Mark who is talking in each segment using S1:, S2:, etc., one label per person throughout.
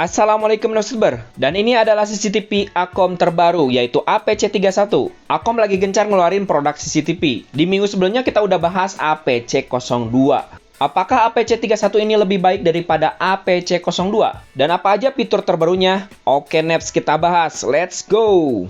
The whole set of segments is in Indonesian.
S1: Assalamualaikum narasumber, dan ini adalah CCTV Akom terbaru yaitu APC31. Akom lagi gencar ngeluarin produk CCTV. Di minggu sebelumnya kita udah bahas APC02. Apakah APC31 ini lebih baik daripada APC02? Dan apa aja fitur terbarunya? Oke Neps, kita bahas. Let's go!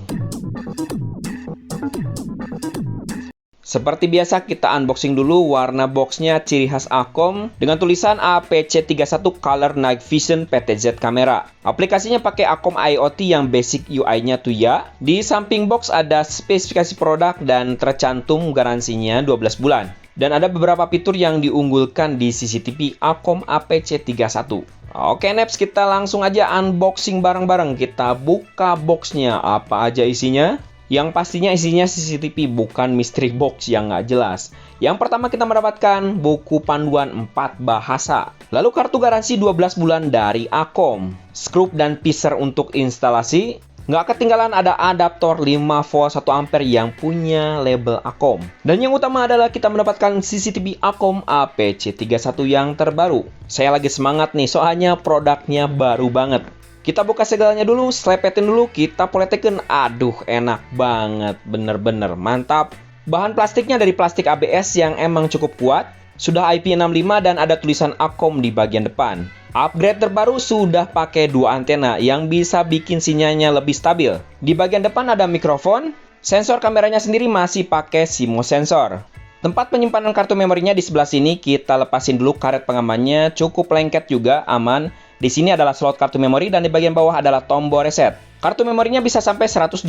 S1: Seperti biasa kita unboxing dulu warna boxnya ciri khas Akom dengan tulisan APC31 Color Night Vision PTZ Camera. Aplikasinya pakai Akom IoT yang basic UI-nya tuh ya. Di samping box ada spesifikasi produk dan tercantum garansinya 12 bulan. Dan ada beberapa fitur yang diunggulkan di CCTV Akom APC31. Oke Neps, kita langsung aja unboxing bareng-bareng. Kita buka boxnya, apa aja isinya? Yang pastinya isinya CCTV, bukan mystery box yang nggak jelas. Yang pertama kita mendapatkan buku panduan 4 bahasa. Lalu kartu garansi 12 bulan dari Akom. Skrup dan piser untuk instalasi. Nggak ketinggalan ada adaptor 5 volt 1 ampere yang punya label Akom. Dan yang utama adalah kita mendapatkan CCTV Akom APC31 yang terbaru. Saya lagi semangat nih, soalnya produknya baru banget. Kita buka segalanya dulu, selepetin dulu, kita poletekin. Aduh, enak banget, bener-bener mantap. Bahan plastiknya dari plastik ABS yang emang cukup kuat. Sudah IP65 dan ada tulisan Akom di bagian depan. Upgrade terbaru sudah pakai 2 antena yang bisa bikin sinyalnya lebih stabil. Di bagian depan ada mikrofon. Sensor kameranya sendiri masih pakai CMOS sensor. Tempat penyimpanan kartu memorinya di sebelah sini. Kita lepasin dulu karet pengamannya, cukup lengket juga, aman. Di sini adalah slot kartu memori dan di bagian bawah adalah tombol reset. Kartu memorinya bisa sampai 128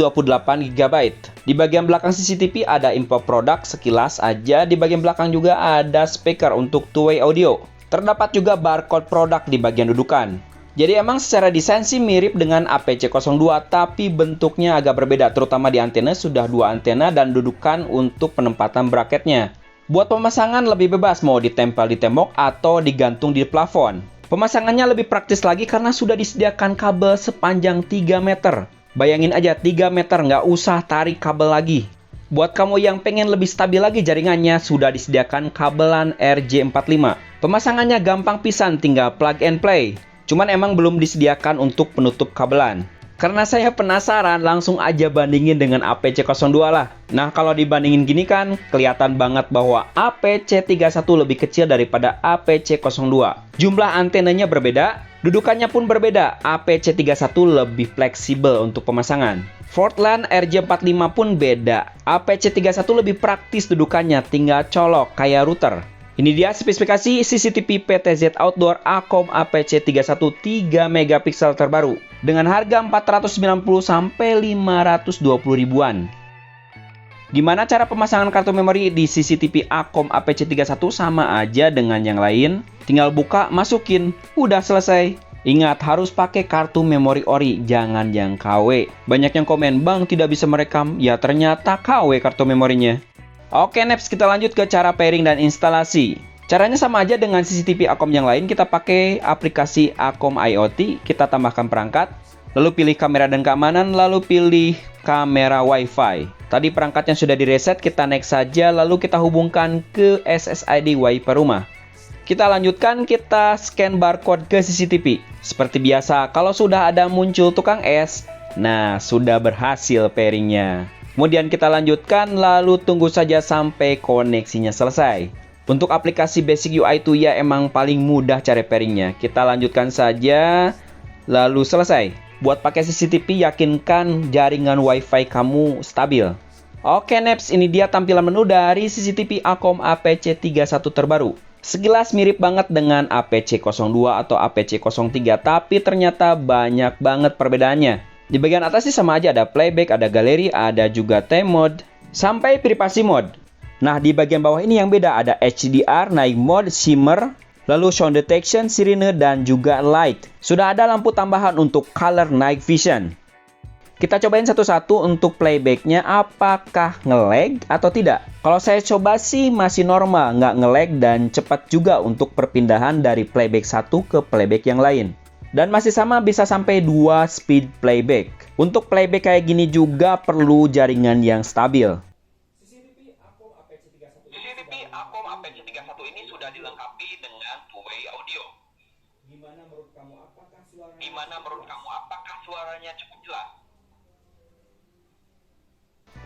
S1: GB. Di bagian belakang CCTV ada info produk sekilas aja. Di bagian belakang juga ada speaker untuk two-way audio. Terdapat juga barcode produk di bagian dudukan. Jadi emang secara desain sih mirip dengan APC02, tapi bentuknya agak berbeda, terutama di antena sudah 2 antena dan dudukan untuk penempatan bracketnya. Buat pemasangan lebih bebas, mau ditempel di tembok atau digantung di plafon. Pemasangannya lebih praktis lagi karena sudah disediakan kabel sepanjang 3 meter. Bayangin aja 3 meter, nggak usah tarik kabel lagi. Buat kamu yang pengen lebih stabil lagi jaringannya, sudah disediakan kabelan RJ45. Pemasangannya gampang pisan, tinggal plug and play. Cuman emang belum disediakan untuk penutup kabelan. Karena saya penasaran, langsung aja bandingin dengan APC02 lah. Nah, kalau dibandingin gini kan, kelihatan banget bahwa APC31 lebih kecil daripada APC02. Jumlah antenanya berbeda, dudukannya pun berbeda. APC31 lebih fleksibel untuk pemasangan. Portland RJ45 pun beda. APC31 lebih praktis dudukannya, tinggal colok kayak router. Ini dia spesifikasi CCTV PTZ Outdoor Akom APC31 3 megapiksel terbaru dengan harga 490 sampai 520 ribuan. Gimana cara pemasangan kartu memori di CCTV Akom APC31? Sama aja dengan yang lain, tinggal buka, masukin, udah selesai. Ingat, harus pakai kartu memori ori, jangan yang KW. Banyak yang komen, "Bang, tidak bisa merekam." Ya ternyata KW kartu memorinya. Oke Neps, kita lanjut ke cara pairing dan instalasi. Caranya sama aja dengan CCTV Akom yang lain. Kita pakai aplikasi Akom IoT, kita tambahkan perangkat, lalu pilih kamera dan keamanan, lalu pilih kamera WiFi. Tadi perangkatnya sudah direset, kita next saja, lalu kita hubungkan ke SSID WiFi rumah. Kita lanjutkan, kita scan barcode ke CCTV. Seperti biasa, kalau sudah ada muncul tukang es, nah sudah berhasil pairingnya. Kemudian kita lanjutkan, lalu tunggu saja sampai koneksinya selesai. Untuk aplikasi basic UI itu ya emang paling mudah cara pairingnya. Kita lanjutkan saja, lalu selesai. Buat pakai CCTV, yakinkan jaringan WiFi kamu stabil. Oke Neps, ini dia tampilan menu dari CCTV Akom APC31 terbaru. Sekilas mirip banget dengan APC02 atau APC03, tapi ternyata banyak banget perbedaannya. Di bagian atas sih sama aja, ada playback, ada galeri, ada juga time mode, sampai privasi mode. Nah, di bagian bawah ini yang beda, ada HDR, night mode, shimmer, lalu sound detection, sirine, dan juga light. Sudah ada lampu tambahan untuk color night vision. Kita cobain satu-satu untuk playbacknya, apakah nge-lag atau tidak. Kalau saya coba sih masih normal, nggak nge-lag dan cepat juga untuk perpindahan dari playback satu ke playback yang lain. Dan masih sama, bisa sampai 2 speed playback. Untuk playback kayak gini juga perlu jaringan yang stabil. CCTV Akom APC31 ini sudah dilengkapi dengan two-way audio. Gimana menurut kamu, apakah suaranya? Di gimana menurut kamu? Apakah suaranya cukup jelas?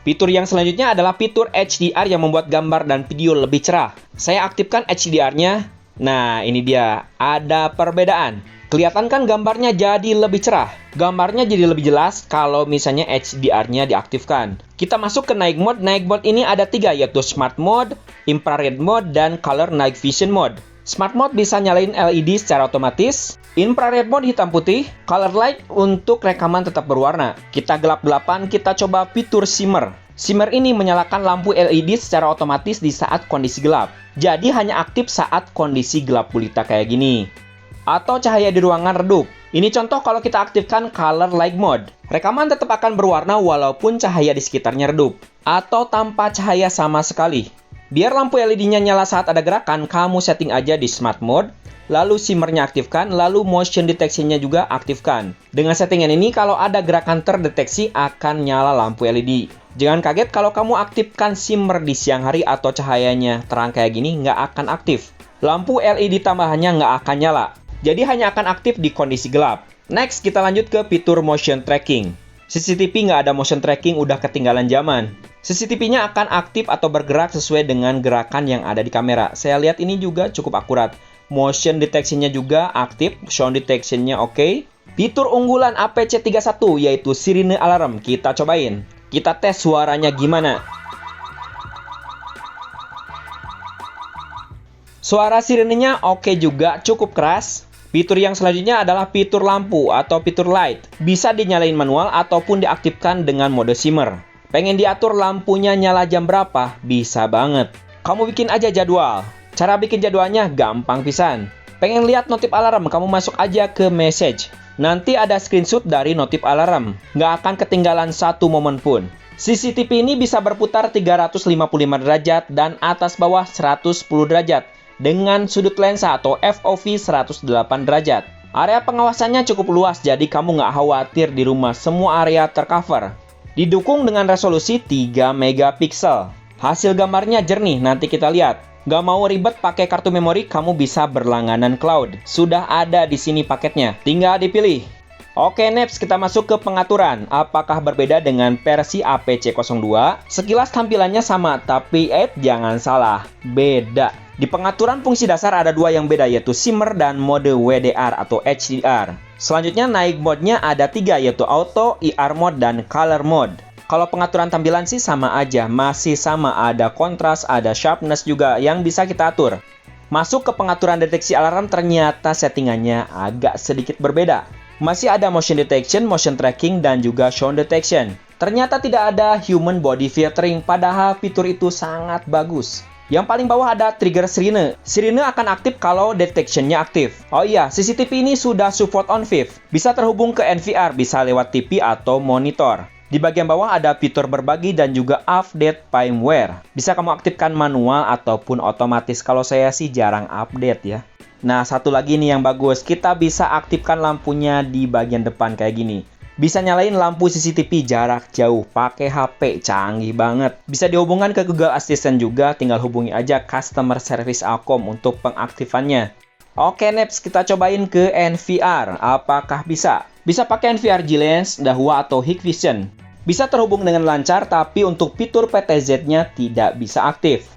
S1: Fitur yang selanjutnya adalah fitur HDR yang membuat gambar dan video lebih cerah. Saya aktifkan HDR-nya. Nah, ini dia. Ada perbedaan. Kelihatan kan gambarnya jadi lebih cerah. Gambarnya jadi lebih jelas kalau misalnya HDR-nya diaktifkan. Kita masuk ke night mode. Night mode ini ada 3, yaitu Smart Mode, Infrared Mode, dan Color Night Vision Mode. Smart Mode bisa nyalain LED secara otomatis. Infrared Mode hitam putih. Color Light untuk rekaman tetap berwarna. Kita gelap-gelapan, kita coba fitur Shimmer. Shimmer ini menyalakan lampu LED secara otomatis di saat kondisi gelap. Jadi hanya aktif saat kondisi gelap gulita kayak gini. Atau cahaya di ruangan redup. Ini contoh kalau kita aktifkan Color Light Mode. Rekaman tetap akan berwarna walaupun cahaya di sekitarnya redup. Atau tanpa cahaya sama sekali. Biar lampu LED-nya nyala saat ada gerakan, kamu setting aja di Smart Mode, lalu Shimmer-nya aktifkan, lalu Motion Detection-nya juga aktifkan. Dengan settingan ini, kalau ada gerakan terdeteksi, akan nyala lampu LED. Jangan kaget kalau kamu aktifkan Shimmer di siang hari atau cahayanya terang kayak gini, nggak akan aktif. Lampu LED tambahannya nggak akan nyala, jadi hanya akan aktif di kondisi gelap. Next, kita lanjut ke fitur Motion Tracking. CCTV nggak ada motion tracking, udah ketinggalan zaman. CCTV-nya akan aktif atau bergerak sesuai dengan gerakan yang ada di kamera. Saya lihat ini juga cukup akurat. Motion detection-nya juga aktif, sound detection-nya oke. Fitur unggulan APC31 yaitu sirine alarm. Kita cobain. Kita tes suaranya gimana. Suara sirenenya oke juga, cukup keras. Fitur yang selanjutnya adalah fitur lampu atau fitur light. Bisa dinyalain manual ataupun diaktifkan dengan mode shimmer. Pengen diatur lampunya nyala jam berapa? Bisa banget. Kamu bikin aja jadwal. Cara bikin jadwalnya gampang pisan. Pengen lihat notif alarm? Kamu masuk aja ke message. Nanti ada screenshot dari notif alarm. Nggak akan ketinggalan satu momen pun. CCTV ini bisa berputar 355 derajat dan atas bawah 110 derajat. Dengan sudut lensa atau FOV 108 derajat. Area pengawasannya cukup luas, jadi kamu nggak khawatir di rumah semua area tercover. Didukung dengan resolusi 3 megapiksel. Hasil gambarnya jernih, nanti kita lihat. Nggak mau ribet pakai kartu memori, kamu bisa berlangganan cloud. Sudah ada di sini paketnya, tinggal dipilih. Oke, next kita masuk ke pengaturan. Apakah berbeda dengan versi APC02? Sekilas tampilannya sama, tapi jangan salah, beda. Di pengaturan fungsi dasar ada 2 yang beda, yaitu Shimmer dan mode WDR atau HDR. Selanjutnya naik mode-nya ada 3, yaitu Auto, IR Mode, dan Color Mode. Kalau pengaturan tampilan sih sama aja, masih sama, ada kontras, ada sharpness juga yang bisa kita atur. Masuk ke pengaturan deteksi alarm, ternyata settingannya agak sedikit berbeda. Masih ada motion detection, motion tracking, dan juga sound detection. Ternyata tidak ada human body filtering, padahal fitur itu sangat bagus. Yang paling bawah ada trigger sirine. Sirine akan aktif kalau detection-nya aktif. Oh iya, CCTV ini sudah support on-fif. Bisa terhubung ke NVR, bisa lewat TV atau monitor. Di bagian bawah ada fitur berbagi dan juga update firmware. Bisa kamu aktifkan manual ataupun otomatis. Kalau saya sih jarang update ya. Nah, satu lagi nih yang bagus. Kita bisa aktifkan lampunya di bagian depan kayak gini. Bisa nyalain lampu CCTV jarak jauh pakai HP, canggih banget. Bisa dihubungkan ke Google Assistant juga, tinggal hubungi aja customer service Alkom untuk pengaktifannya. Oke, next kita cobain ke NVR. Apakah bisa? Bisa pakai NVR G-Lens, Dahua atau Hikvision. Bisa terhubung dengan lancar, tapi untuk fitur PTZ-nya tidak bisa aktif.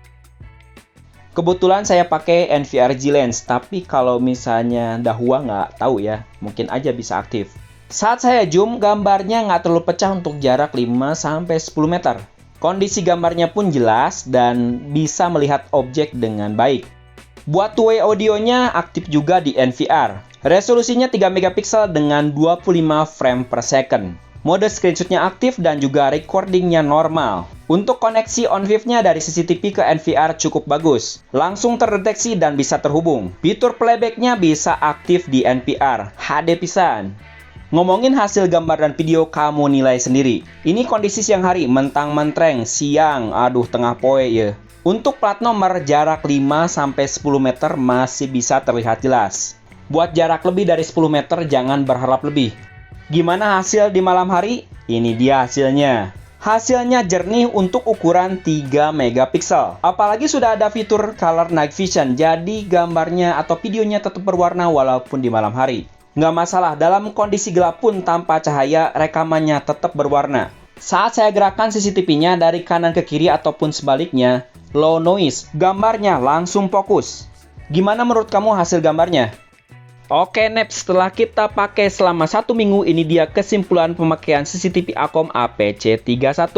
S1: Kebetulan saya pakai NVR G-Lens, tapi kalau misalnya Dahua nggak tahu ya, mungkin aja bisa aktif. Saat saya zoom, gambarnya nggak terlalu pecah untuk jarak 5-10 meter. Kondisi gambarnya pun jelas dan bisa melihat objek dengan baik. Buat two-way audionya aktif juga di NVR. Resolusinya 3 megapiksel dengan 25 frame per second. Mode screenshotnya aktif dan juga recordingnya normal. Untuk koneksi on-fif-nya dari CCTV ke NVR cukup bagus. Langsung terdeteksi dan bisa terhubung. Fitur playback-nya bisa aktif di NVR. HD pisan. Ngomongin hasil gambar dan video, kamu nilai sendiri. Ini kondisi siang hari, mentang-mentreng, siang, aduh tengah poe ya. Untuk plat nomor, jarak 5-10 meter masih bisa terlihat jelas. Buat jarak lebih dari 10 meter, jangan berharap lebih. Gimana hasil di malam hari? Ini dia hasilnya. Hasilnya jernih untuk ukuran 3 megapiksel. Apalagi sudah ada fitur Color Night Vision, jadi gambarnya atau videonya tetap berwarna walaupun di malam hari. Nggak masalah, dalam kondisi gelap pun tanpa cahaya, rekamannya tetap berwarna. Saat saya gerakan CCTV-nya dari kanan ke kiri ataupun sebaliknya, low noise, gambarnya langsung fokus. Gimana menurut kamu hasil gambarnya? Oke, Neps, setelah kita pakai selama 1 minggu, ini dia kesimpulan pemakaian CCTV Acom APC31.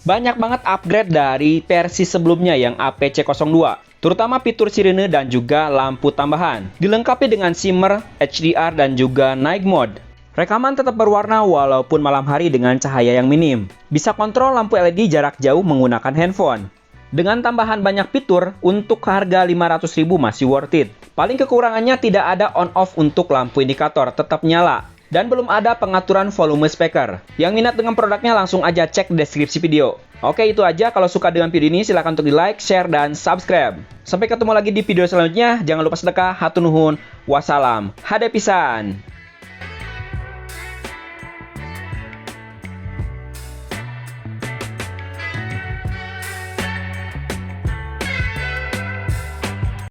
S1: Banyak banget upgrade dari versi sebelumnya yang APC02, terutama fitur sirene dan juga lampu tambahan. Dilengkapi dengan shimmer, HDR, dan juga night mode. Rekaman tetap berwarna walaupun malam hari dengan cahaya yang minim. Bisa kontrol lampu LED jarak jauh menggunakan handphone. Dengan tambahan banyak fitur, untuk harga 500.000 masih worth it. Paling kekurangannya tidak ada on-off untuk lampu indikator, tetap nyala. Dan belum ada pengaturan volume speaker. Yang minat dengan produknya langsung aja cek deskripsi video. Oke, itu aja. Kalau suka dengan video ini silahkan untuk di like, share, dan subscribe. Sampai ketemu lagi di video selanjutnya. Jangan lupa sedekah, hatur nuhun, wassalam, hade pisan.